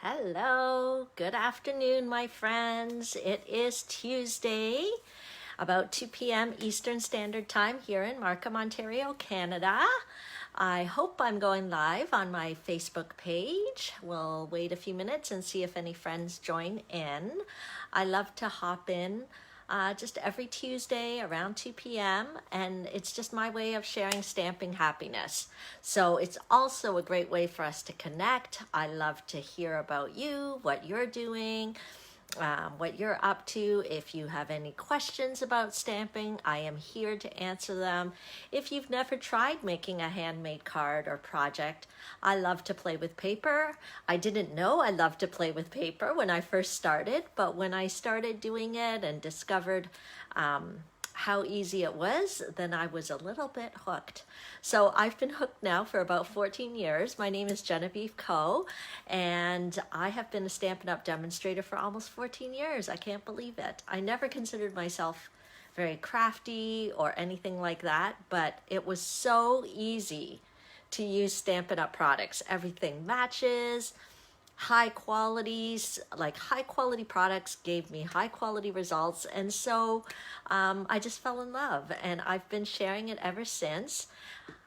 Hello, good afternoon, my friends. It is Tuesday, about 2 p.m. Eastern Standard Time here in Markham, Ontario, Canada. I hope I'm going live on my Facebook page. We'll wait a few minutes and see if any friends join in. I love to hop in just every Tuesday around 2 p.m. and it's just my way of sharing stamping happiness. So it's also a great way for us to connect. I love to hear about you, what you're doing, what you're up to. If you have any questions about stamping, I am here to answer them. If you've never tried making a handmade card or project, I love to play with paper. I didn't know I loved to play with paper when I first started, but when I started doing it and discovered how easy it was, then I was a little bit hooked. So I've been hooked now for about 14 years. My name is Genevieve Coe, and I have been a Stampin' Up! Demonstrator for almost 14 years. I can't believe it. I never considered myself very crafty or anything like that, but it was so easy to use Stampin' Up! Products. Everything matches. High quality products gave me high quality results, and so I just fell in love, and I've been sharing it ever since.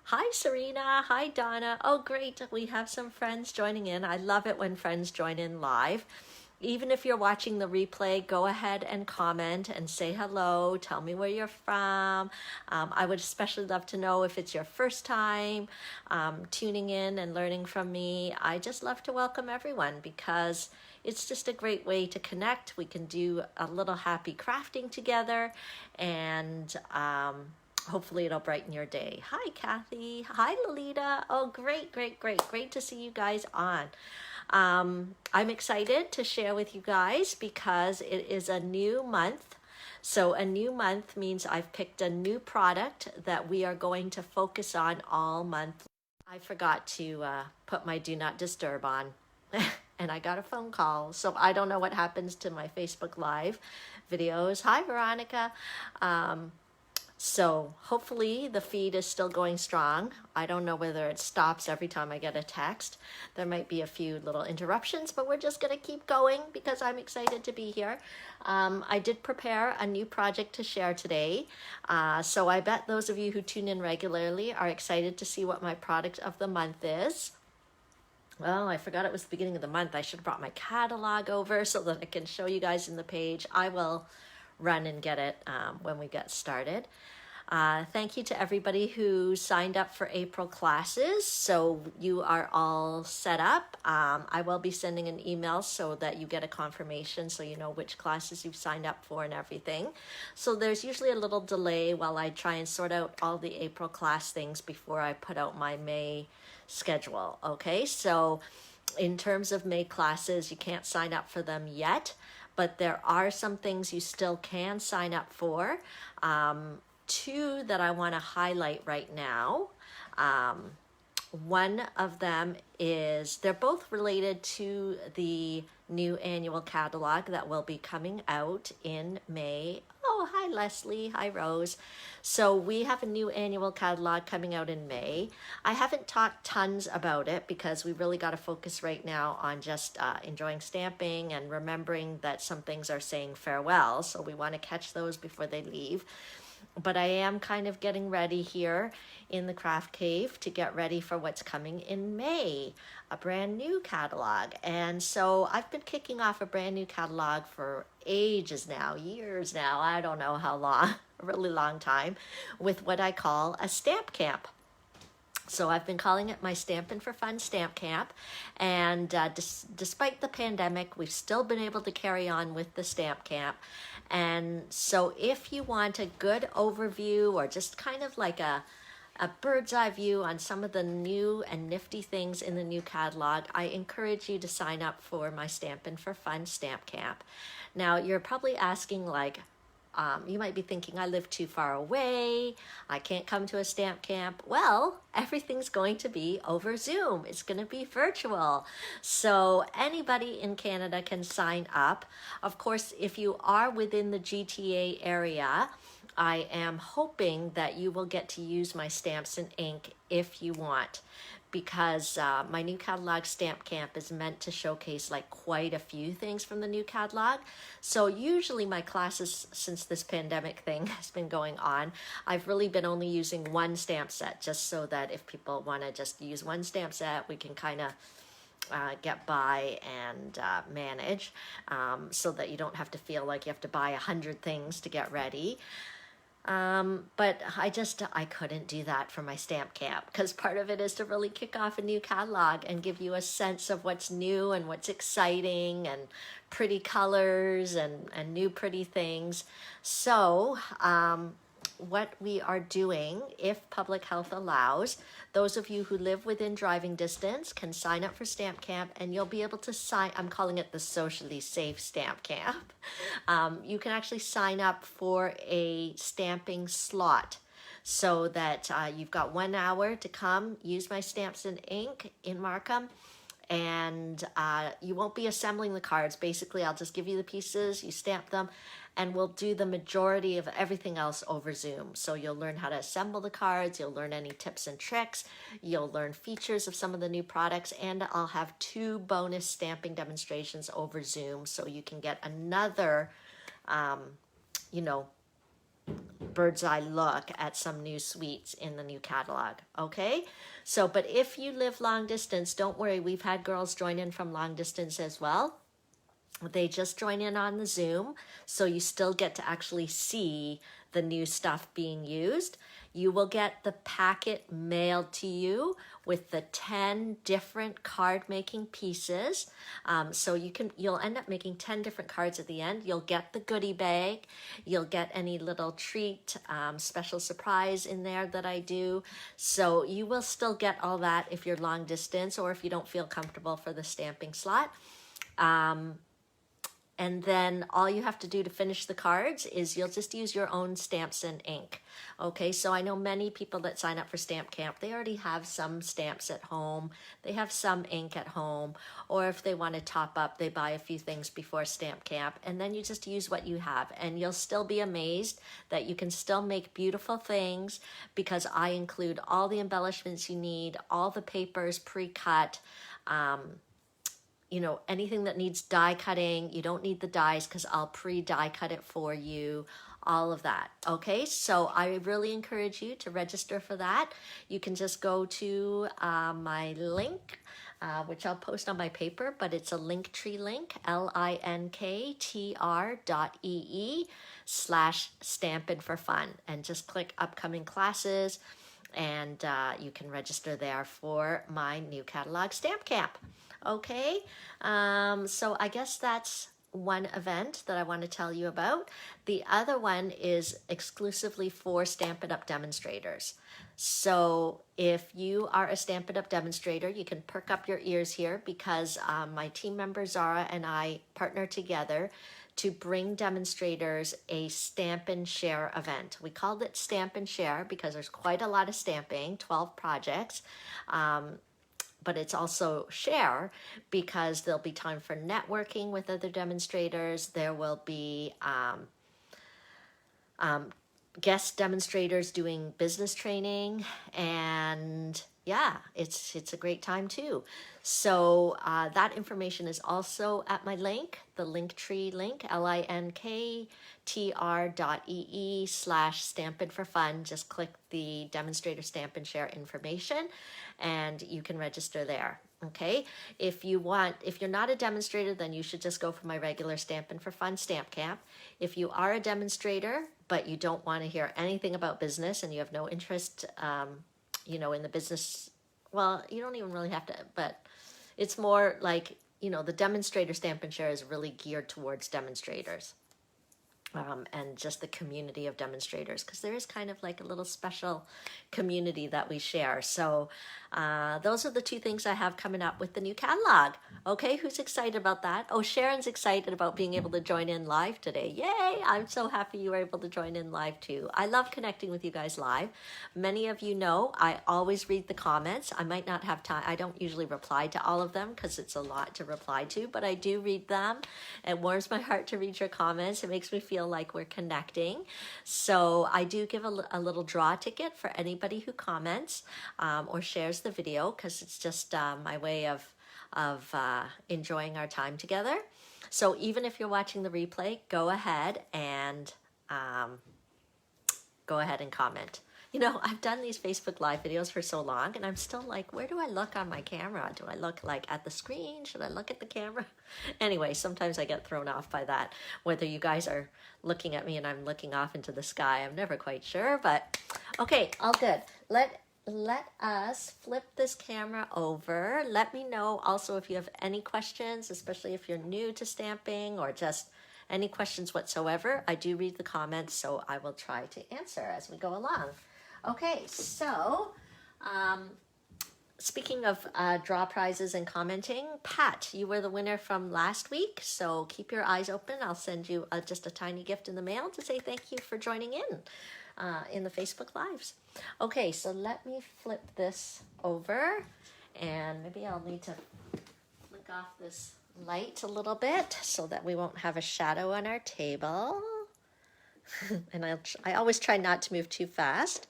Hi Serena, hi Donna. Oh great, we have some friends joining in. I love it when friends join in live. Even if you're watching the replay, go ahead and comment and say hello. Tell me where you're from. I would especially love to know if it's your first time tuning in and learning from me. I just love to welcome everyone because it's just a great way to connect. We can do a little happy crafting together, and hopefully it'll brighten your day. Hi Kathy, hi Lolita. Oh great to see you guys on. I'm excited to share with you guys because it is a new month. So a new month means I've picked a new product that we are going to focus on all month. I forgot to put my do not disturb on and I got a phone call. So I don't know what happens to my Facebook Live videos. Hi Veronica. So hopefully the feed is still going strong. I don't know whether it stops every time I get a text. There might be a few little interruptions, but we're just going to keep going because I'm excited to be here. I did prepare a new project to share today. So I bet those of you who tune in regularly are excited to see what my product of the month is. Well, I forgot it was the beginning of the month. I should have brought my catalog over so that I can show you guys in the page. I will run and get it when we get started. Thank you to everybody who signed up for April classes. So you are all set up. I will be sending an email so that you get a confirmation so you know which classes you've signed up for and everything. So there's usually a little delay while I try and sort out all the April class things before I put out my May schedule. Okay, so in terms of May classes, you can't sign up for them yet, but there are some things you still can sign up for. Two that I want to highlight right now. One of them is, they're both related to the new annual catalog that will be coming out in May. Oh, hi Leslie, hi Rose. So we have a new annual catalog coming out in May. I haven't talked tons about it because we really got to focus right now on just enjoying stamping and remembering that some things are saying farewell. So we want to catch those before they leave. But I am kind of getting ready here in the Craft Cave to get ready for what's coming in May, a brand new catalog. And so I've been kicking off a brand new catalog for ages now, years now, I don't know how long, a really long time, with what I call a stamp camp. So I've been calling it my Stampin' for Fun Stamp Camp, and despite the pandemic, we've still been able to carry on with the Stamp Camp. And so if you want a good overview or just kind of like a bird's eye view on some of the new and nifty things in the new catalog, I encourage you to sign up for my Stampin' for Fun Stamp Camp. Now, you're probably asking like, you might be thinking, I live too far away, I can't come to a stamp camp. Well, everything's going to be over Zoom. It's going to be virtual. So anybody in Canada can sign up. Of course, if you are within the GTA area, I am hoping that you will get to use my stamps and ink if you want, because my new catalog stamp camp is meant to showcase like quite a few things from the new catalog. So usually my classes, since this pandemic thing has been going on, I've really been only using one stamp set, just so that if people want to just use one stamp set, we can kind of get by and manage, so that you don't have to feel like you have to buy 100 things to get ready. But I couldn't do that for my stamp camp, because part of it is to really kick off a new catalog and give you a sense of what's new and what's exciting and pretty colors and new pretty things. So what we are doing, if public health allows, those of you who live within driving distance can sign up for Stamp Camp, and you'll be able to sign, I'm calling it the socially safe Stamp Camp. You can actually sign up for a stamping slot, so that you've got 1 hour to come use my stamps and ink in Markham. And you won't be assembling the cards. Basically, I'll just give you the pieces, you stamp them, and we'll do the majority of everything else over Zoom. So you'll learn how to assemble the cards, you'll learn any tips and tricks, you'll learn features of some of the new products, and I'll have 2 bonus stamping demonstrations over Zoom, so you can get another, bird's eye look at some new suites in the new catalog. Okay, so but if you live long distance, don't worry, we've had girls join in from long distance as well. They just join in on the Zoom, so you still get to actually see the new stuff being used. You will get the packet mailed to you with the 10 different card making pieces. So you'll end up making 10 different cards at the end. You'll get the goodie bag. You'll get any little treat, special surprise in there that I do. So you will still get all that if you're long distance, or if you don't feel comfortable for the stamping slot. And then all you have to do to finish the cards is you'll just use your own stamps and ink. Okay, so I know many people that sign up for Stamp Camp, they already have some stamps at home, they have some ink at home, or if they want to top up, they buy a few things before Stamp Camp, and then you just use what you have, and you'll still be amazed that you can still make beautiful things, because I include all the embellishments you need, all the papers pre-cut, anything that needs die cutting, you don't need the dies because I'll pre-die cut it for you, all of that. Okay, so I really encourage you to register for that. You can just go to my link, which I'll post on my paper, but it's a Linktree link, linktr.ee/Stampin' and just click upcoming classes, and you can register there for my new catalog Stamp Camp. Okay, so I guess that's one event that I want to tell you about. The other one is exclusively for Stampin' Up demonstrators. So if you are a Stampin' Up demonstrator, you can perk up your ears here, because my team member Zara and I partner together to bring demonstrators a Stamp and Share event. We called it Stamp and Share because there's quite a lot of stamping, 12 projects. But it's also share because there'll be time for networking with other demonstrators. There will be guest demonstrators doing business training, and yeah, it's a great time too. So that information is also at my link, the Linktree link, linktr.ee/Stampin'. Just click the demonstrator Stamp and Share information, and you can register there. Okay, if you're not a demonstrator, then you should just go for my regular Stampin' for Fun Stamp Camp. If you are a demonstrator, but you don't want to hear anything about business and you have no interest, in the business, well, you don't even really have to, but it's more like, the demonstrator Stamp and Share is really geared towards demonstrators. And just the community of demonstrators, because there is kind of like a little special community that we share. So those are the 2 things I have coming up with the new catalog. Okay, who's excited about that? Oh, Sharon's excited about being able to join in live today. Yay! I'm so happy you were able to join in live too. I love connecting with you guys live. Many of you know I always read the comments. I might not have time. I don't usually reply to all of them because it's a lot to reply to, but I do read them. It warms my heart to read your comments. It makes me feel feel like we're connecting. So I do give a little draw ticket for anybody who comments or shares the video, because it's just my way of enjoying our time together. So even if you're watching the replay, go ahead and comment. You know, I've done these Facebook Live videos for so long, and I'm still like, where do I look on my camera? Do I look like at the screen? Should I look at the camera? Anyway, sometimes I get thrown off by that. Whether you guys are looking at me and I'm looking off into the sky, I'm never quite sure, but okay, all good. Let us flip this camera over. Let me know also if you have any questions, especially if you're new to stamping or just any questions whatsoever. I do read the comments, so I will try to answer as we go along. Okay, so speaking of draw prizes and commenting, Pat, you were the winner from last week, so keep your eyes open. I'll send you just a tiny gift in the mail to say thank you for joining in the Facebook Lives. Okay, so let me flip this over, and maybe I'll need to flick off this light a little bit so that we won't have a shadow on our table. And I always try not to move too fast.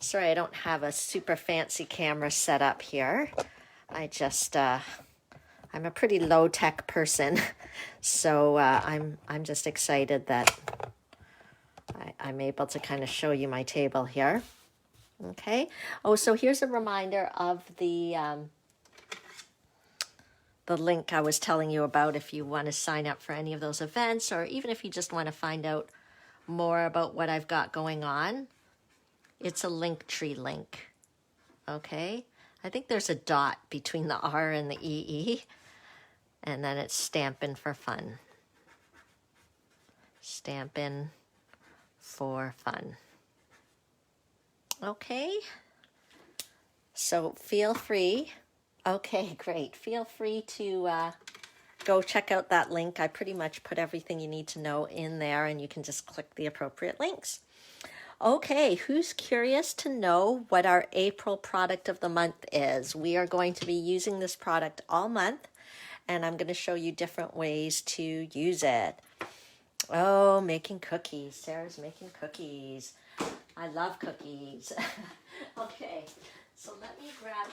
Sorry, I don't have a super fancy camera set up here. I just, I'm a pretty low-tech person, so I'm just excited that I'm able to kind of show you my table here. Okay. Oh, so here's a reminder of the link I was telling you about if you want to sign up for any of those events, or even if you just want to find out more about what I've got going on. It's a Linktree link, okay? I think there's a dot between the R and the EE, and then it's Stampin' for Fun. Stampin' for Fun. Okay, so feel free. Okay, great. Feel free to go check out that link. I pretty much put everything you need to know in there, and you can just click the appropriate links. Okay, who's curious to know what our April product of the month is? We are going to be using this product all month, and I'm going to show you different ways to use it. Oh, making cookies. Sarah's making cookies. I love cookies. Okay, so let me grab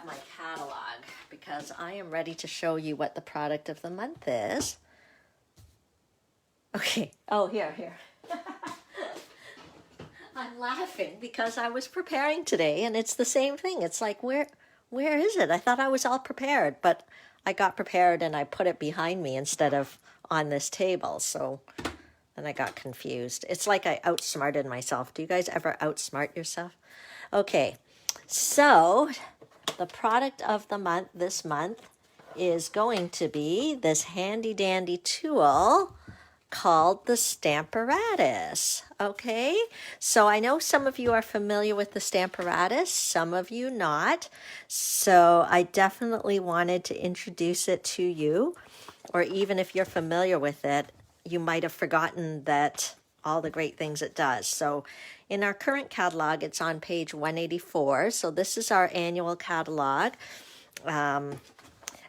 my catalog, because I am ready to show you what the product of the month is. Okay. Oh, here. I'm laughing because I was preparing today, and it's the same thing. It's like, where is it? I thought I was all prepared, but I got prepared and I put it behind me instead of on this table. So then I got confused. It's like I outsmarted myself. Do you guys ever outsmart yourself? Okay. So the product of the month this month is going to be this handy dandy tool called the Stamparatus. Okay, so I know some of you are familiar with the Stamparatus, some of you not. So I definitely wanted to introduce it to you, or even if you're familiar with it, you might have forgotten that all the great things it does. So in our current catalog, it's on page 184. So this is our annual catalog.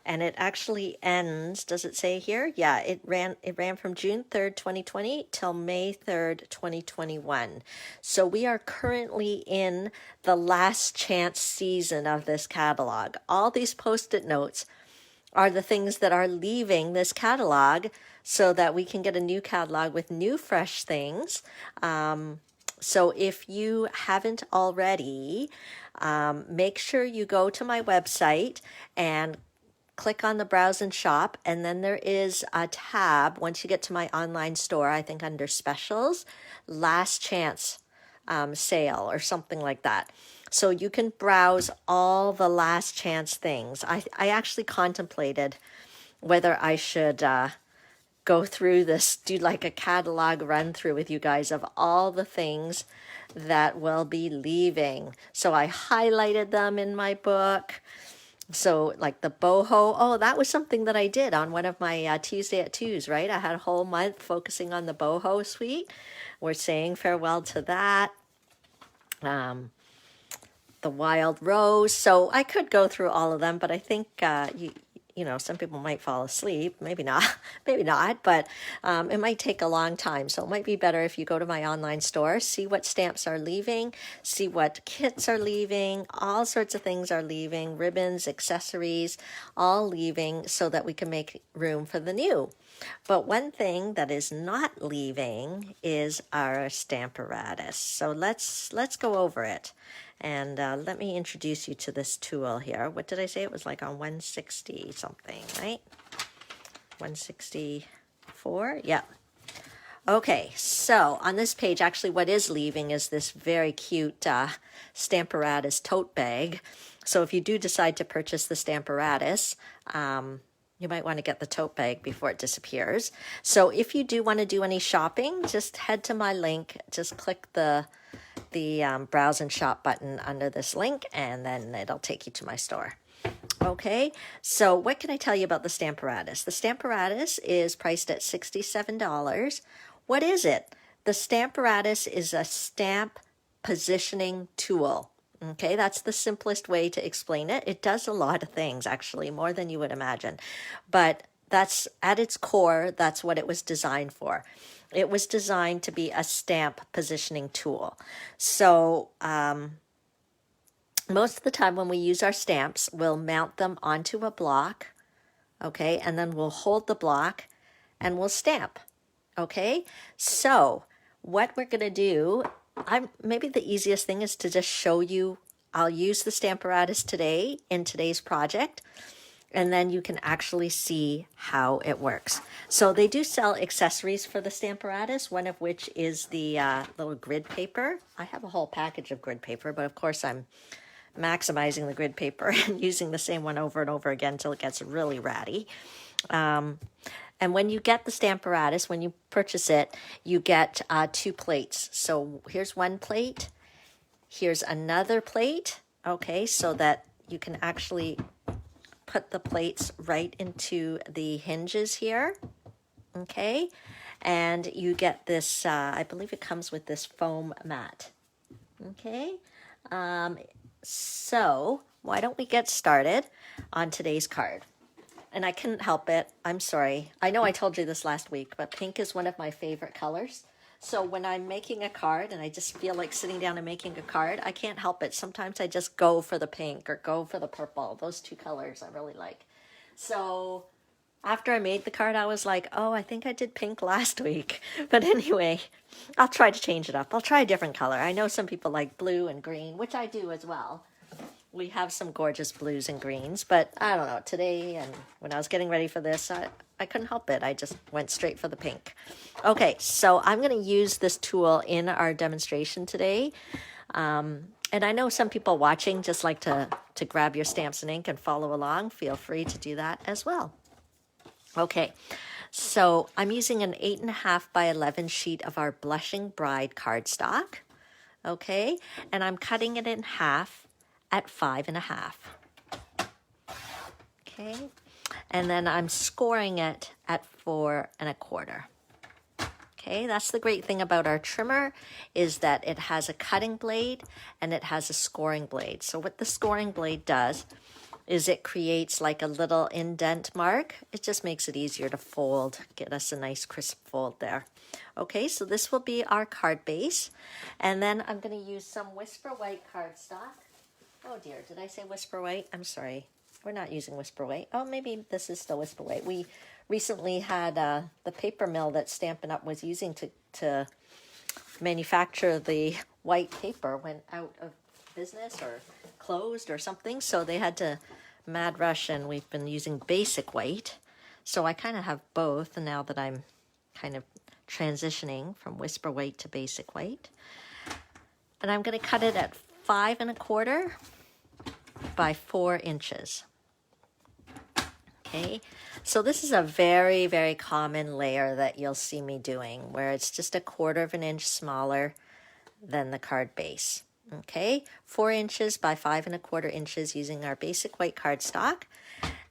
And it actually ends, does it say here? Yeah, it ran from June 3rd, 2020 till May 3rd, 2021. So we are currently in the last chance season of this catalog. All these Post-it notes are the things that are leaving this catalog so that we can get a new catalog with new fresh things. So if you haven't already, make sure you go to my website and click on the Browse and Shop, and then there is a tab once you get to my online store, I think under Specials, Last Chance Sale or something like that. So you can browse all the last chance things. I actually contemplated whether I should go through this, do like a catalog run through with you guys of all the things that will be leaving. So I highlighted them in my book. So like the boho, oh, that was something that I did on one of my Tuesday at 2s, right? I had a whole month focusing on the boho suite. We're saying farewell to that. The wild rose. So I could go through all of them, but I think you know, some people might fall asleep, maybe not, maybe not, but it might take a long time. So it might be better if you go to my online store, see what stamps are leaving, see what kits are leaving, all sorts of things are leaving, ribbons, accessories, all leaving so that we can make room for the new. But one thing that is not leaving is our Stamparatus. So let's go over it. And let me introduce you to this tool here. What did I say? It was like on 160 something, right? 164? Yeah. Okay, so on this page, actually what is leaving is this very cute Stamparatus tote bag. So if you do decide to purchase the Stamparatus, you might want to get the tote bag before it disappears. So if you do want to do any shopping, just head to my link. Just click the browse and shop button under this link, and then it'll take you to my store. Okay, so what can I tell you about the Stamparatus? The Stamparatus is priced at $67. What is it? The Stamparatus is a stamp positioning tool. Okay, that's the simplest way to explain it. It does a lot of things, actually, more than you would imagine. But that's at its core, that's what it was designed for. It was designed to be a stamp positioning tool. So most of the time when we use our stamps, we'll mount them onto a block, okay, and then we'll hold the block and we'll stamp, okay? So what we're going to do, maybe the easiest thing is to just show you. I'll use the Stamparatus today in today's project, and then you can actually see how it works. So they do sell accessories for the Stamparatus, one of which is the little grid paper. I have a whole package of grid paper, but of course I'm maximizing the grid paper and using the same one over and over again until it gets really ratty. And when you get the Stamparatus, when you purchase it, you get 2 plates. So here's one plate, here's another plate, okay, so that you can actually put the plates right into the hinges here, okay? And you get this, I believe it comes with this foam mat, okay? So why don't we get started on today's card? And I couldn't help it. I'm sorry. I know I told you this last week, but pink is one of my favorite colors. So when I'm making a card and I just feel like sitting down and making a card, I can't help it. Sometimes I just go for the pink or go for the purple. Those 2 colors I really like. So after I made the card, I was like, oh, I think I did pink last week. But anyway, I'll try to change it up. I'll try a different color. I know some people like blue and green, which I do as well. We have some gorgeous blues and greens, but I don't know, today and when I was getting ready for this, I couldn't help it. I just went straight for the pink. Okay, so I'm going to use this tool in our demonstration today. And I know some people watching just like to grab your stamps and ink and follow along. Feel free to do that as well. Okay, so I'm using an 8.5 by 11 sheet of our Blushing Bride cardstock. Okay, and I'm cutting it in half at 5.5. Okay, and then I'm scoring it at 4.25. Okay, that's the great thing about our trimmer, is that it has a cutting blade and it has a scoring blade. So what the scoring blade does is it creates like a little indent mark. It just makes it easier to fold, get us a nice crisp fold there. Okay, so this will be our card base. And then I'm going to use some Whisper White cardstock. Oh dear, did I say Whisper White? I'm sorry. We're not using Whisper White. Oh, maybe this is still Whisper White. We recently had the paper mill that Stampin' Up was using to manufacture the white paper went out of business or closed or something. So they had to mad rush, and we've been using basic white. So I kind of have both now that I'm kind of transitioning from Whisper White to basic white. And I'm going to cut it at 5.25 by 4 inches. Okay, so this is a very, very common layer that you'll see me doing, where it's just 1/4 inch smaller than the card base. Okay, 4 inches by 5.25 inches using our basic white cardstock.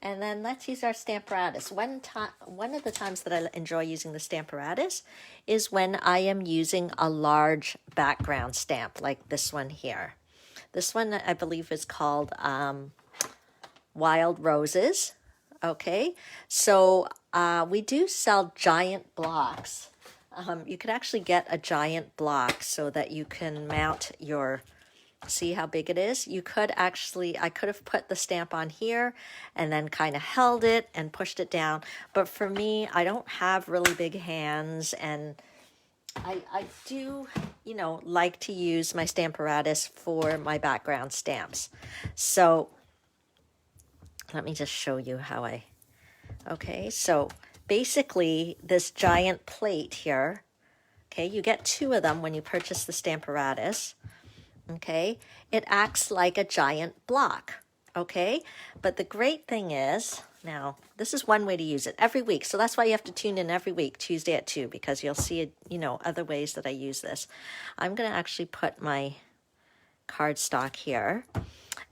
And then let's use our Stamparatus. One of the times that I enjoy using the Stamparatus is when I am using a large background stamp like this one here. This one I believe is called Wild Roses. Okay, so we do sell giant blocks. You could actually get a giant block so that you can mount your, see how big it is? You could actually, I could have put the stamp on here and then kind of held it and pushed it down. But for me, I don't have really big hands, and I do, you know, like to use my Stamparatus for my background stamps. So let me just show you how okay, so basically this giant plate here, okay, you get 2 of them when you purchase the Stamparatus, okay, it acts like a giant block, okay, but the great thing is, now this is one way to use it every week, so that's why you have to tune in every week, Tuesday at 2, because you'll see, you know, other ways that I use this. I'm going to actually put my cardstock here.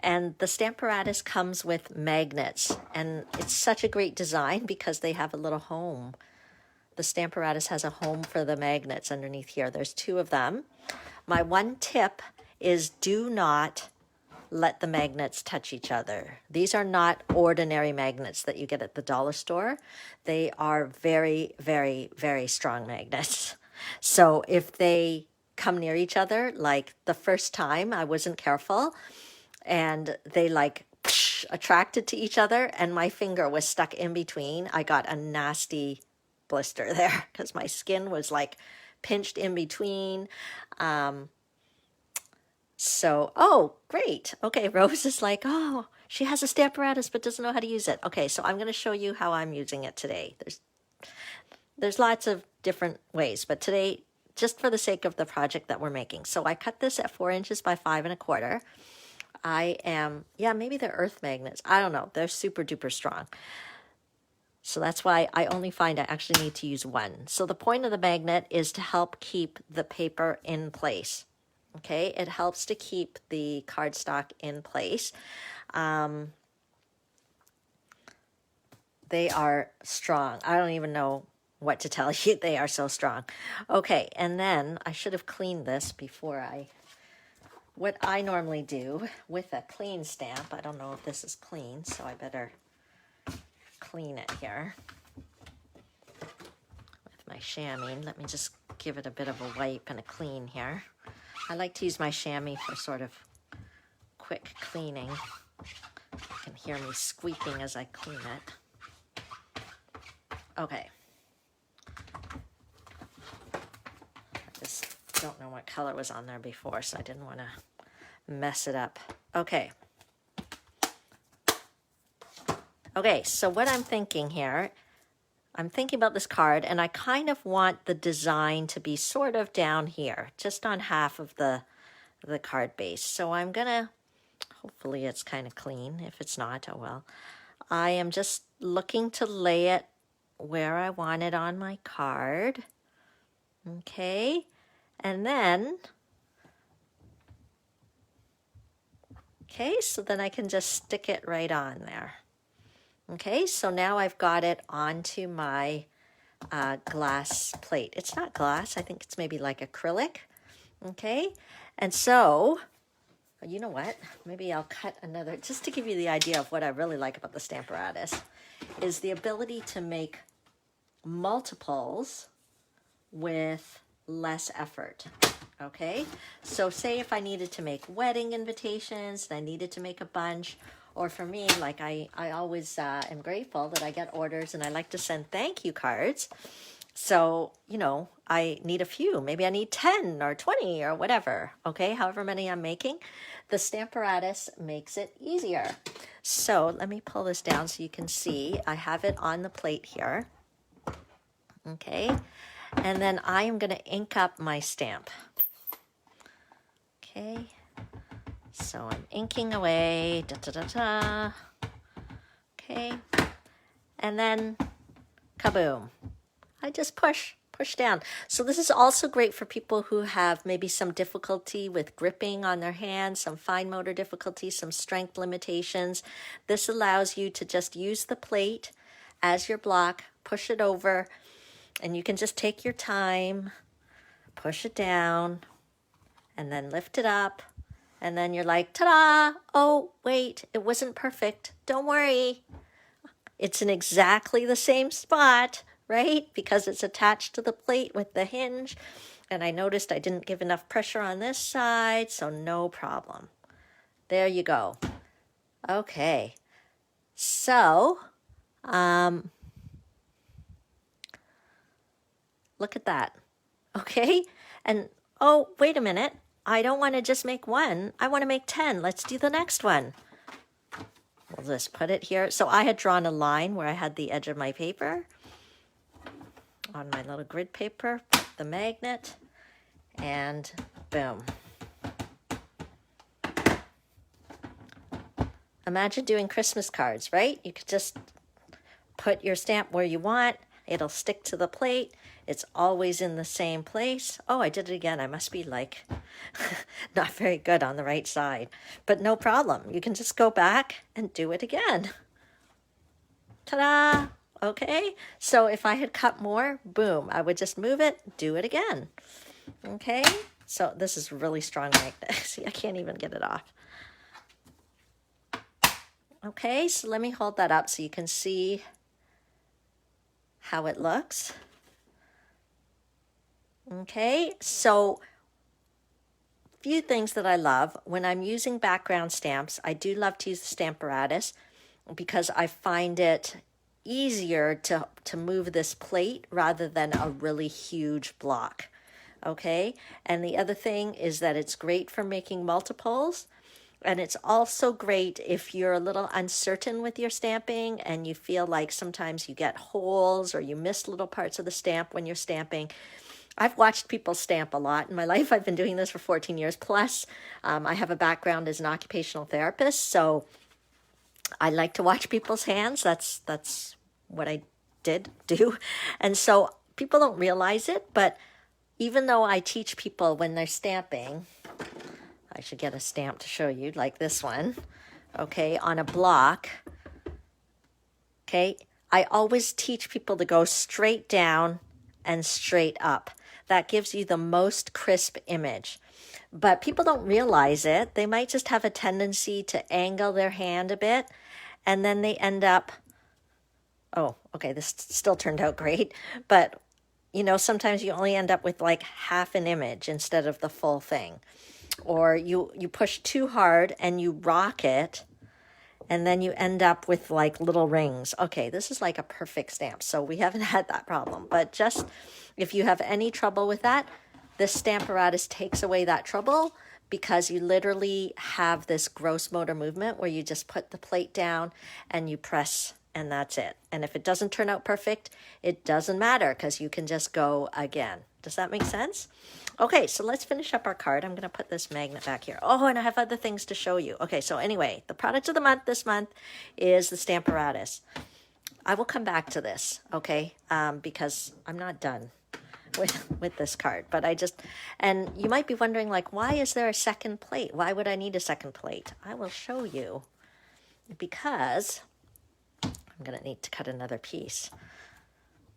And the Stamparatus comes with magnets, and it's such a great design because they have a little home. The Stamparatus has a home for the magnets underneath here. There's 2 of them. My one tip is do not let the magnets touch each other. These are not ordinary magnets that you get at the dollar store. They are very, very, very strong magnets. So if they come near each other, like the first time I wasn't careful, and they like attracted to each other, and my finger was stuck in between. I got a nasty blister there because my skin was like pinched in between. So, oh, great. Okay, Rose is like, oh, she has a Stamparatus but doesn't know how to use it. Okay, so I'm going to show you how I'm using it today. There's lots of different ways, but today, just for the sake of the project that we're making. So I cut this at 4 inches by 5 1/4. Yeah, maybe they're earth magnets. I don't know. They're super duper strong. So that's why I only find I actually need to use 1. So the point of the magnet is to help keep the paper in place. Okay, it helps to keep the cardstock in place. They are strong. I don't even know what to tell you. They are so strong. Okay, and then I should have cleaned this before what I normally do with a clean stamp. I don't know if this is clean, so I better clean it here with my chamois. Let me just give it a bit of a wipe and a clean here. I like to use my chamois for sort of quick cleaning. You can hear me squeaking as I clean it. Okay. I just don't know what color was on there before, so I didn't want to mess it up. Okay. Okay, so what I'm thinking here, I'm thinking about this card, and I kind of want the design to be sort of down here, just on half of the card base. So I'm gonna, hopefully it's kind of clean. If it's not, oh well. I am just looking to lay it where I want it on my card. Okay, and then, okay, so then I can just stick it right on there. Okay, so now I've got it onto my glass plate. It's not glass, I think it's maybe like acrylic. Okay, and so, you know what? Maybe I'll cut another, just to give you the idea of what I really like about the Stamparatus, is the ability to make multiples with less effort. Okay, so say if I needed to make wedding invitations and I needed to make a bunch, or for me, like I always am grateful that I get orders and I like to send thank you cards. So, you know, I need a few, maybe I need 10 or 20 or whatever, okay, however many I'm making. The Stamparatus makes it easier. So let me pull this down so you can see. I have it on the plate here, okay, and then I am going to ink up my stamp. Okay, so I'm inking away, da-da-da-da, okay, and then kaboom. I just push down. So this is also great for people who have maybe some difficulty with gripping on their hands, some fine motor difficulties, some strength limitations. This allows you to just use the plate as your block, push it over, and you can just take your time, push it down, and then lift it up. And then you're like, ta-da! Oh, wait, it wasn't perfect. Don't worry. it's in exactly the same spot, right? Because it's attached to the plate with the hinge. And I noticed I didn't give enough pressure on this side, so no problem. There you go. Okay. So, look at that. Okay. And, oh, wait a minute. I don't want to just make one. I want to make 10. Let's do the next one. We'll just put it here. So I had drawn a line where I had the edge of my paper on my little grid paper, put the magnet, and boom. Imagine doing Christmas cards, right? You could just put your stamp where you want. It'll stick to the plate. It's always in the same place. Oh, I did it again. I must be like not very good on the right side. But no problem. You can just go back and do it again. Ta-da! Okay, so if I had cut more, boom, I would just move it, do it again. Okay, so this is really strong magnet. See, I can't even get it off. Okay, so let me hold that up so you can see how it looks. Okay, so few things that I love. When I'm using background stamps, I do love to use the Stamparatus because I find it easier to move this plate rather than a really huge block. Okay, and the other thing is that it's great for making multiples. And it's also great if you're a little uncertain with your stamping and you feel like sometimes you get holes or you miss little parts of the stamp when you're stamping. I've watched people stamp a lot in my life. I've been doing this for 14 years plus. I have a background as an occupational therapist, so I like to watch people's hands. That's what I did do. And so people don't realize it, but even though I teach people when they're stamping, I should get a stamp to show you, like this one, okay, on a block, okay, I always teach people to go straight down and straight up. That gives you the most crisp image. But people don't realize it. They might just have a tendency to angle their hand a bit, and then they end up, oh, okay, this still turned out great, but, you know, sometimes you only end up with like half an image instead of the full thing. Or you push too hard and you rock it, and then you end up with like little rings. Okay, this is like a perfect stamp, so we haven't had that problem. But just if you have any trouble with that, this Stamparatus takes away that trouble because you literally have this gross motor movement where you just put the plate down and you press, and that's it. And if it doesn't turn out perfect, it doesn't matter because you can just go again. Does that make sense? Okay, so let's finish up our card. I'm going to put this magnet back here. Oh, and I have other things to show you. Okay, so anyway, the product of the month this month is the Stamparatus. I will come back to this, okay, because I'm not done with this card. But and you might be wondering, like, why is there a second plate? Why would I need a second plate? I will show you because I'm going to need to cut another piece.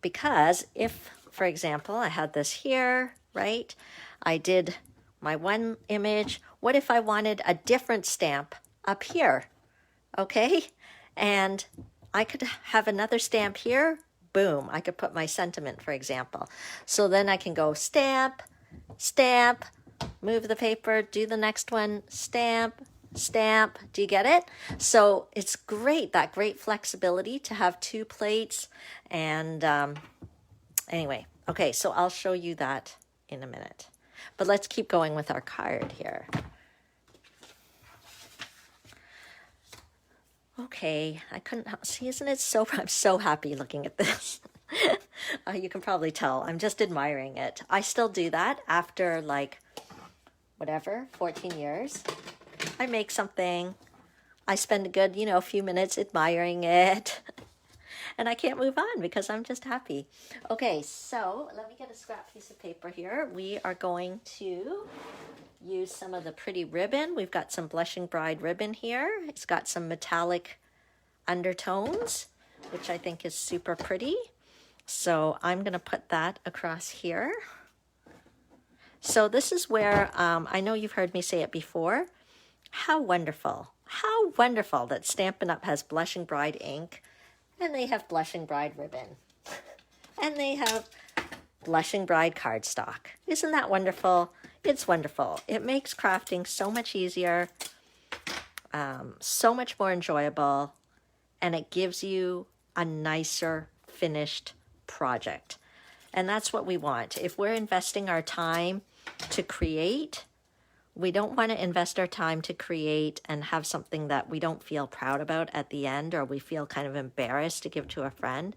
Because if, for example, I had this here, right? I did my one image. What if I wanted a different stamp up here? Okay, and I could have another stamp here. Boom, I could put my sentiment, for example. So then I can go stamp, stamp, move the paper, do the next one, stamp, stamp. Do you get it? So it's great, that great flexibility to have two plates. And anyway, okay, so I'll show you that in a minute. But let's keep going with our card here. Okay, I couldn't see, isn't it so, I'm so happy looking at this. You can probably tell, I'm just admiring it. I still do that after like, whatever, 14 years. I make something, I spend a good, a few minutes admiring it. And I can't move on because I'm just happy. Okay, so let me get a scrap piece of paper here. We are going to use some of the pretty ribbon. We've got some Blushing Bride ribbon here. It's got some metallic undertones, which I think is super pretty. So I'm going to put that across here. So this is where, I know you've heard me say it before. How wonderful that Stampin' Up! Has Blushing Bride ink. And they have Blushing Bride ribbon. And they have Blushing Bride cardstock. Isn't that wonderful? It's wonderful. It makes crafting so much easier, so much more enjoyable, and it gives you a nicer finished project. And that's what we want. If we're investing our time to create, we don't want to invest our time to create and have something that we don't feel proud about at the end, or we feel kind of embarrassed to give to a friend.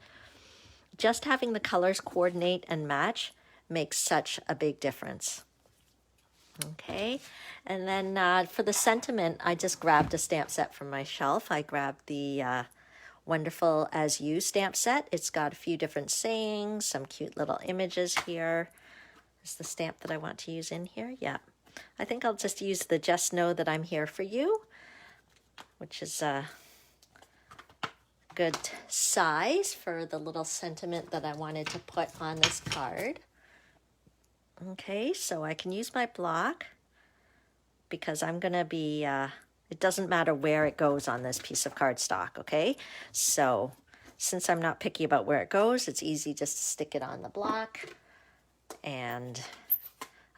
Just having the colors coordinate and match makes such a big difference. Okay, and then for the sentiment, I just grabbed a stamp set from my shelf. I grabbed the Wonderful As You stamp set. It's got a few different sayings, some cute little images here. Is the stamp that I want to use in here? Yeah. I think I'll just use the Just Know That I'm Here For You, which is a good size for the little sentiment that I wanted to put on this card. Okay, so I can use my block because I'm going to be, it doesn't matter where it goes on this piece of cardstock, okay? So since I'm not picky about where it goes, it's easy just to stick it on the block. And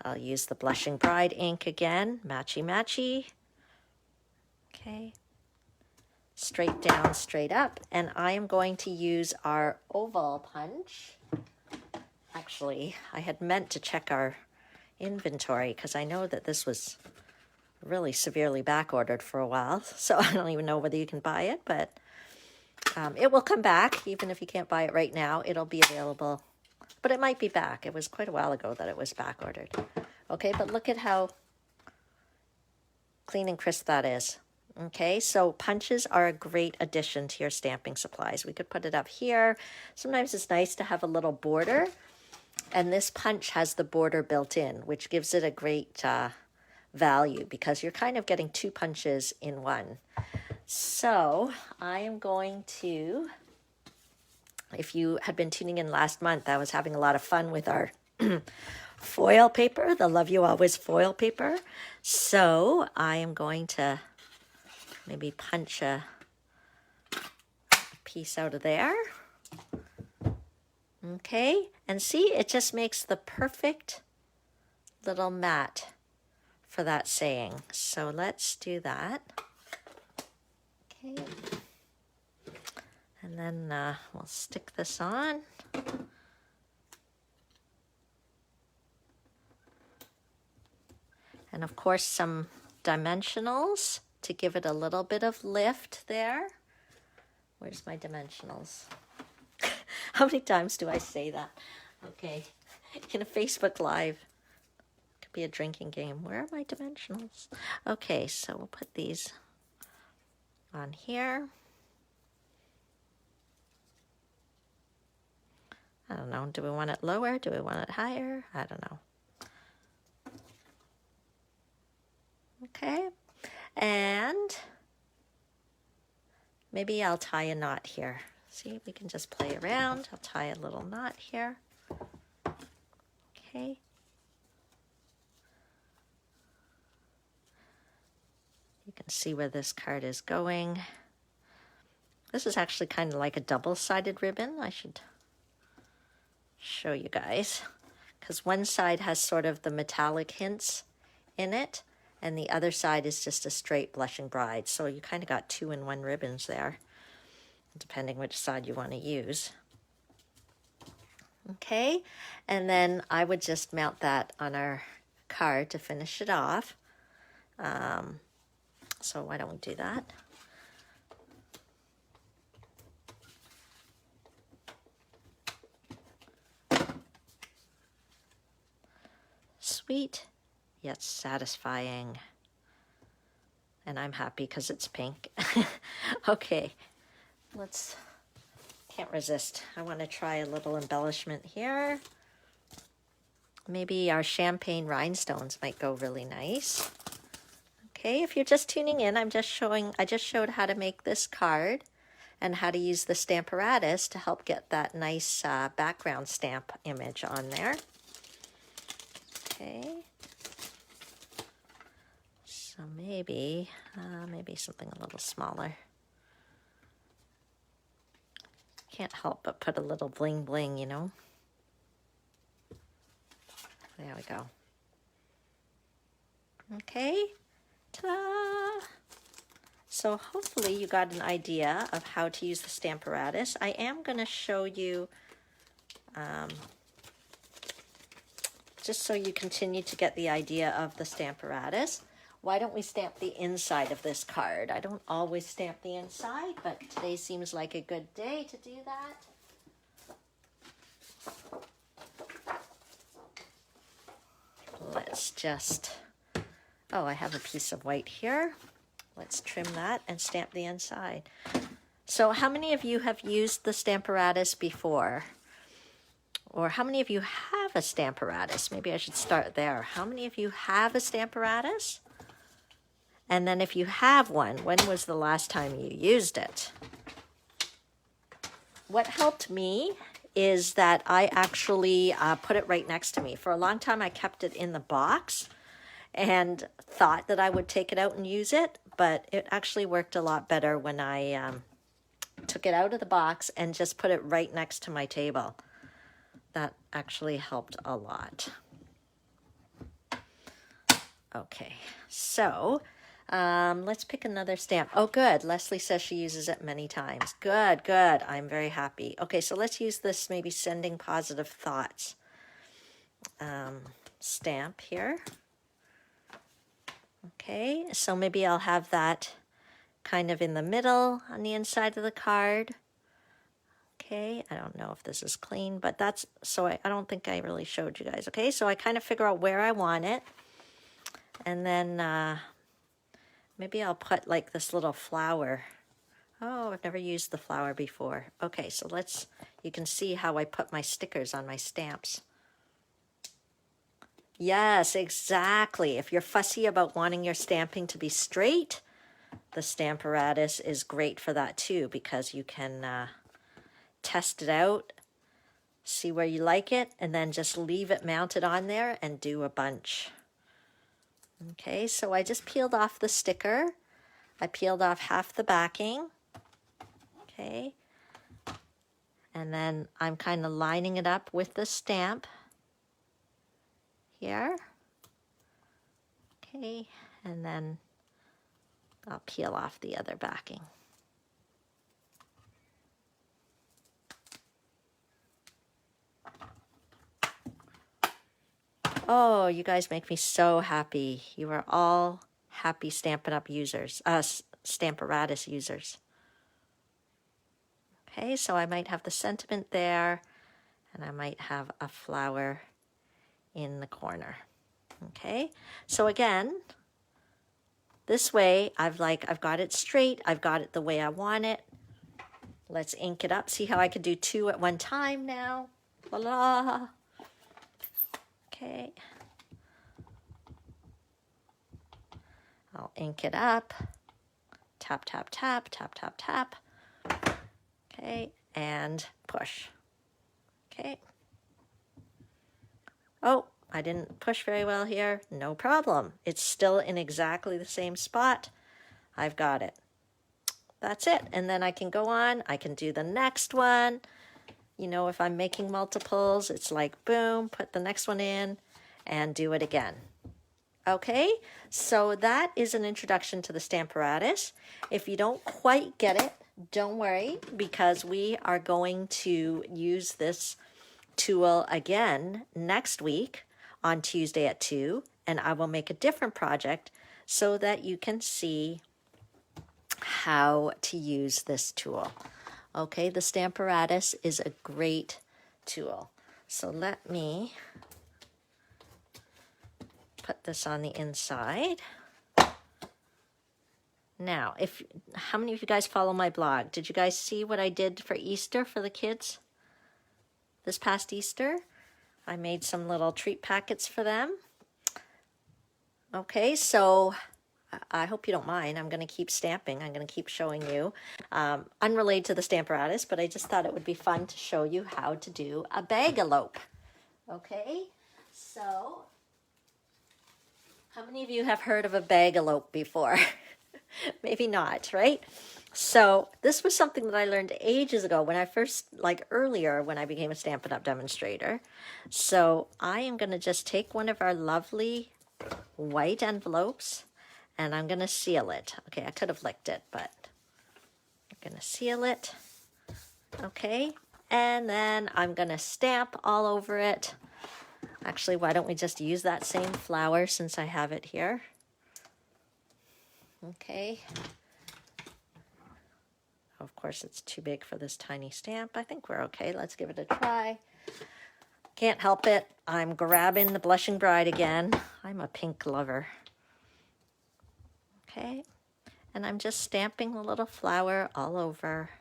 I'll use the Blushing Bride ink again, matchy matchy. Okay, straight down, straight up. And I am going to use our oval punch. Actually, I had meant to check our inventory because I know that this was really severely back ordered for a while. So I don't even know whether you can buy it, but it will come back. Even if you can't buy it right now, it'll be available. But it might be back. It was quite a while ago that it was back ordered. Okay, but look at how clean and crisp that is. Okay, so punches are a great addition to your stamping supplies. We could put it up here. Sometimes it's nice to have a little border. And this punch has the border built in, which gives it a great value because you're kind of getting two punches in one. So I am going to, if you had been tuning in last month, I was having a lot of fun with our foil paper, the Love You Always foil paper. So I am going to maybe punch a piece out of there. Okay, and see, it just makes the perfect little mat for that saying. So let's do that. Okay, and then we'll stick this on. And of course, some dimensionals to give it a little bit of lift there. Where's my dimensionals? How many times do I say that? Okay, in a Facebook Live. Could be a drinking game. Where are my dimensionals? Okay, so we'll put these on here. I don't know. Do we want it lower? Do we want it higher? I don't know. Okay, and maybe I'll tie a knot here. See, we can just play around. I'll tie a little knot here. Okay. You can see where this card is going. This is actually kind of like a double-sided ribbon. I should show you guys because one side has sort of the metallic hints in it and the other side is just a straight Blushing Bride. So you kind of got 2-in-1 ribbons there, depending which side you want to use. Okay, and then I would just mount that on our card to finish it off. So why don't we do that? Sweet, yet satisfying. And I'm happy because it's pink. Okay, can't resist. I want to try a little embellishment here. Maybe our champagne rhinestones might go really nice. Okay, if you're just tuning in, I just showed how to make this card and how to use the Stamparatus to help get that nice background stamp image on there. Okay. So maybe something a little smaller. can't help but put a little bling bling, you know. There we go. Okay, ta-da! So hopefully you got an idea of how to use the Stamparatus. I am going to show you, just so you continue to get the idea of the Stamparatus. Why don't we stamp the inside of this card? I don't always stamp the inside, but today seems like a good day to do that. Let's just, oh, I have a piece of white here. Let's trim that and stamp the inside. So how many of you have used the Stamparatus before? Or how many of you have a Stamparatus? Maybe I should start there. How many of you have a Stamparatus? And then if you have one, when was the last time you used it? What helped me is that I actually put it right next to me. For a long time, I kept it in the box and thought that I would take it out and use it, but it actually worked a lot better when I took it out of the box and just put it right next to my table. That actually helped a lot. Okay, so let's pick another stamp. Oh, good. Leslie says she uses it many times. Good, good. I'm very happy. Okay, so let's use this maybe sending positive thoughts stamp here. Okay, so maybe I'll have that kind of in the middle on the inside of the card. Okay, I don't know if this is clean, but that's, so I don't think I really showed you guys. Okay, so I kind of figure out where I want it. And then maybe I'll put like this little flower. Oh, I've never used the flower before. Okay, so let's, you can see how I put my stickers on my stamps. Yes, exactly. If you're fussy about wanting your stamping to be straight, the Stamparatus is great for that too, because you can test it out, see where you like it, and then just leave it mounted on there and do a bunch. Okay, so I just peeled off the sticker. I peeled off half the backing. Okay, and then I'm kind of lining it up with the stamp here. Okay, and then I'll peel off the other backing. Oh, you guys make me so happy. You are all happy Stampin' Up users, Stamparatus users. Okay, so I might have the sentiment there, and I might have a flower in the corner. Okay, so again, this way I've got it straight, I've got it the way I want it. Let's ink it up. See how I could do two at one time now? La la. Okay. I'll ink it up. Tap, tap, tap, tap, tap, tap. Okay, and push. Okay. Oh, I didn't push very well here. No problem. It's still in exactly the same spot. I've got it. That's it. And then I can go on. I can do the next one. You know, if I'm making multiples, it's like boom, put the next one in and do it again. Okay, so that is an introduction to the Stamparatus. If you don't quite get it, don't worry, because we are going to use this tool again next week on Tuesday at 2, and I will make a different project so that you can see how to use this tool. Okay, the Stamparatus is a great tool. So let me put this on the inside. Now, how many of you guys follow my blog? Did you guys see what I did for Easter for the kids this past Easter? I made some little treat packets for them. Okay, so I hope you don't mind. I'm going to keep stamping. I'm going to keep showing you. Unrelated to the Stamparatus, but I just thought it would be fun to show you how to do a bag-elope. Okay, so how many of you have heard of a bag-elope before? Maybe not, right? So this was something that I learned ages ago when I first, like earlier, when I became a Stampin' Up! Demonstrator. So I am going to just take one of our lovely white envelopes and I'm going to seal it. Okay, I could have licked it, but I'm going to seal it. Okay, and then I'm going to stamp all over it. Actually, why don't we just use that same flower since I have it here? Okay. Of course, it's too big for this tiny stamp. I think we're okay. Let's give it a try. Can't help it. I'm grabbing the Blushing Bride again. I'm a pink lover. Okay. And I'm just stamping the little flower all over,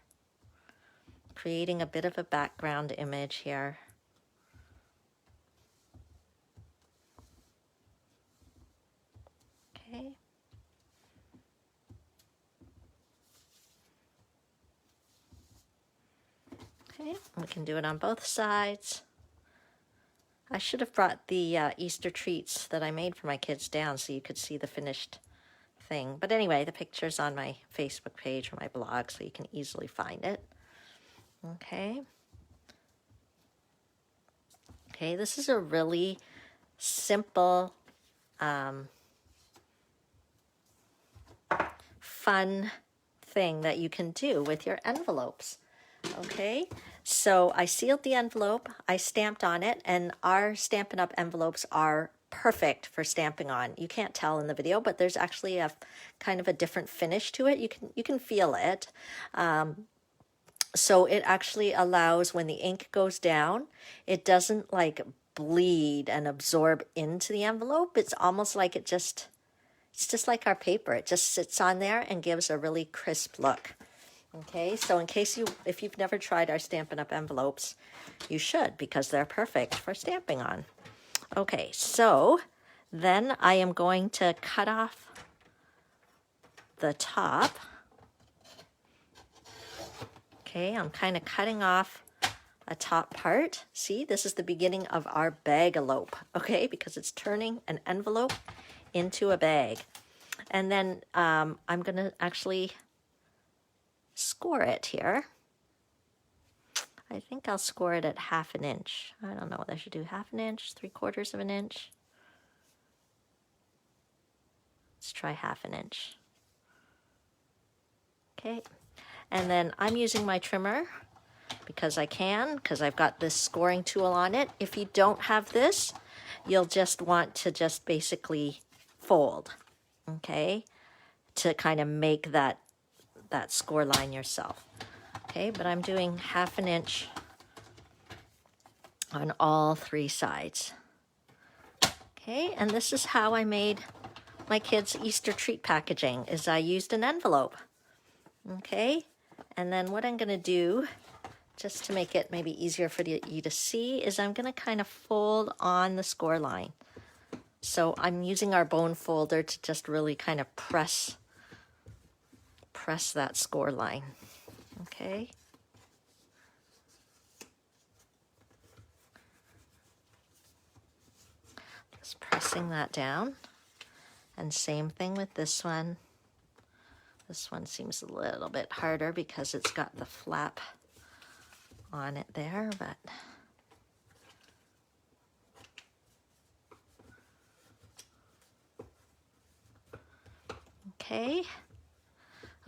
creating a bit of a background image here. Okay. Okay, we can do it on both sides. I should have brought the Easter treats that I made for my kids down so you could see the finished thing. But anyway, the picture's on my Facebook page or my blog so you can easily find it. Okay. Okay, this is a really simple, fun thing that you can do with your envelopes. Okay, so I sealed the envelope, I stamped on it, and our Stampin' Up! Envelopes are perfect for stamping on. You can't tell in the video, but there's actually a kind of a different finish to it. You can feel it. So it actually allows, when the ink goes down, it doesn't like bleed and absorb into the envelope. It's almost like it's just like our paper. It just sits on there and gives a really crisp look. Okay, so if you've never tried our Stampin' Up! Envelopes, you should, because they're perfect for stamping on. Okay, so then I am going to cut off the top. Okay, I'm kind of cutting off a top part. See, this is the beginning of our bag-elope, okay, because it's turning an envelope into a bag. And then I'm going to actually score it here. I think I'll score it at 1/2 inch. I don't know what I should do, 1/2 inch, 3/4 of an inch. Let's try 1/2 inch. Okay, and then I'm using my trimmer because because I've got this scoring tool on it. If you don't have this, you'll just want to just basically fold, okay, to kind of make that score line yourself. Okay, but I'm doing 1/2 inch on all 3 sides. Okay, and this is how I made my kids' Easter treat packaging, is I used an envelope. Okay, and then what I'm going to do, just to make it maybe easier for you to see, is I'm going to kind of fold on the score line. So I'm using our bone folder to just really kind of press that score line. Okay. Just pressing that down. And same thing with this one. This one seems a little bit harder because it's got the flap on it there, but okay.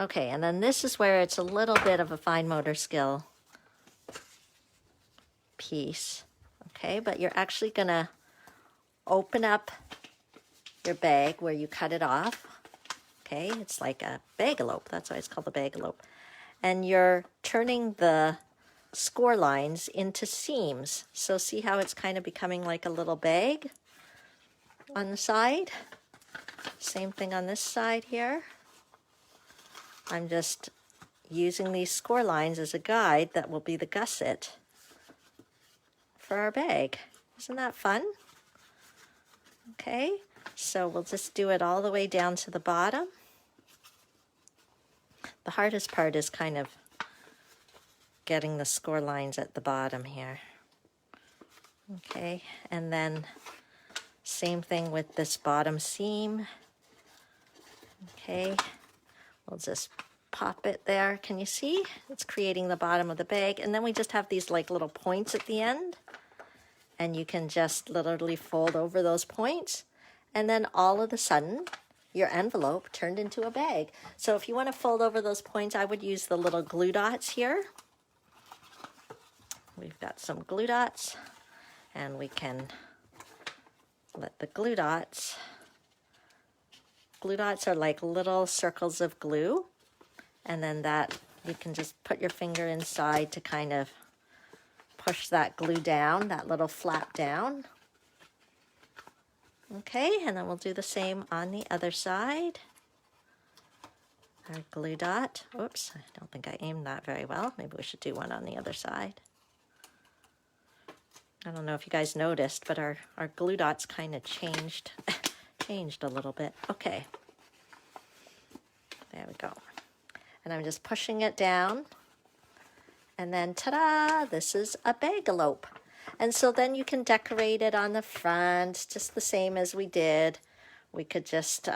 Okay, and then this is where it's a little bit of a fine motor skill piece. Okay, but you're actually gonna open up your bag where you cut it off. Okay, it's like a bag-elope. That's why it's called a bag-elope. And you're turning the score lines into seams. So see how it's kind of becoming like a little bag on the side? Same thing on this side here. I'm just using these score lines as a guide that will be the gusset for our bag. Isn't that fun? Okay, so we'll just do it all the way down to the bottom. The hardest part is kind of getting the score lines at the bottom here. Okay, and then same thing with this bottom seam. Okay, we'll just pop it there. Can you see? It's creating the bottom of the bag. And then we just have these like little points at the end. And you can just literally fold over those points. And then all of a sudden, your envelope turned into a bag. So if you want to fold over those points, I would use the little glue dots here. We've got some glue dots. And we can let the glue dots are like little circles of glue. And then that, you can just put your finger inside to kind of push that glue down, that little flap down. Okay, and then we'll do the same on the other side. Our glue dot. Oops, I don't think I aimed that very well. Maybe we should do one on the other side. I don't know if you guys noticed, but our glue dots kind of changed a little bit. Okay, there we go. And I'm just pushing it down. And then, ta-da, this is a bagalope. And so then you can decorate it on the front, just the same as we did. We could just,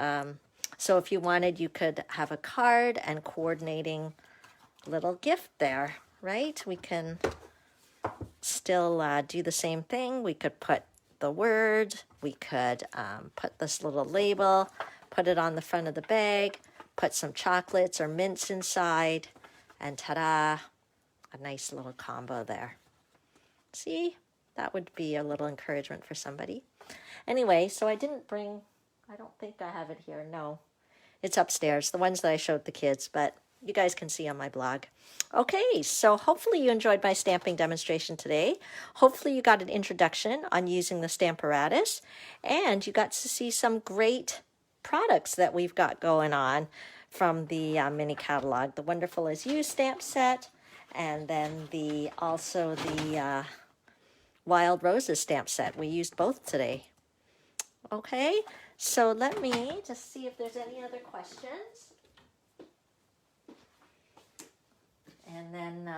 so if you wanted, you could have a card and coordinating little gift there, right? We can still do the same thing. We could put the word, we could put this little label, put it on the front of the bag, put some chocolates or mints inside, and ta-da, a nice little combo there. See, that would be a little encouragement for somebody. Anyway, so I don't think I have it here. No, it's upstairs, the ones that I showed the kids, but you guys can see on my blog. Okay, so hopefully you enjoyed my stamping demonstration today. Hopefully you got an introduction on using the Stamparatus, and you got to see some great products that we've got going on from the mini catalog. The Wonderful As You stamp set, and then also the Wild Roses stamp set. We used both today. Okay, so let me just see if there's any other questions. And then,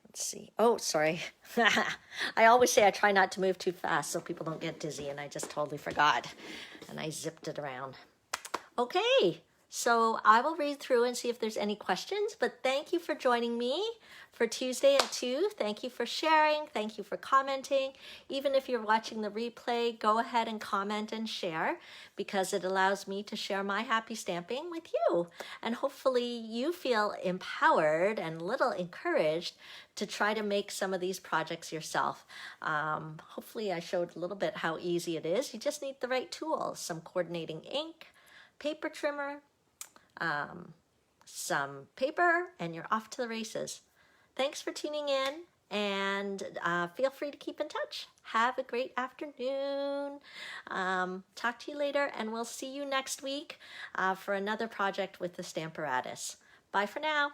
let's see. Oh, sorry. I always say I try not to move too fast so people don't get dizzy, and I just totally forgot. And I zipped it around. Okay, so I will read through and see if there's any questions, but thank you for joining me for Tuesday at 2. Thank you for sharing. Thank you for commenting. Even if you're watching the replay, go ahead and comment and share, because it allows me to share my happy stamping with you. And hopefully you feel empowered and a little encouraged to try to make some of these projects yourself. Hopefully I showed a little bit how easy it is. You just need the right tools, some coordinating ink, paper trimmer, some paper, and you're off to the races. Thanks for tuning in, and feel free to keep in touch. Have a great afternoon. Talk to you later, and we'll see you next week for another project with the Stamparatus. Bye for now.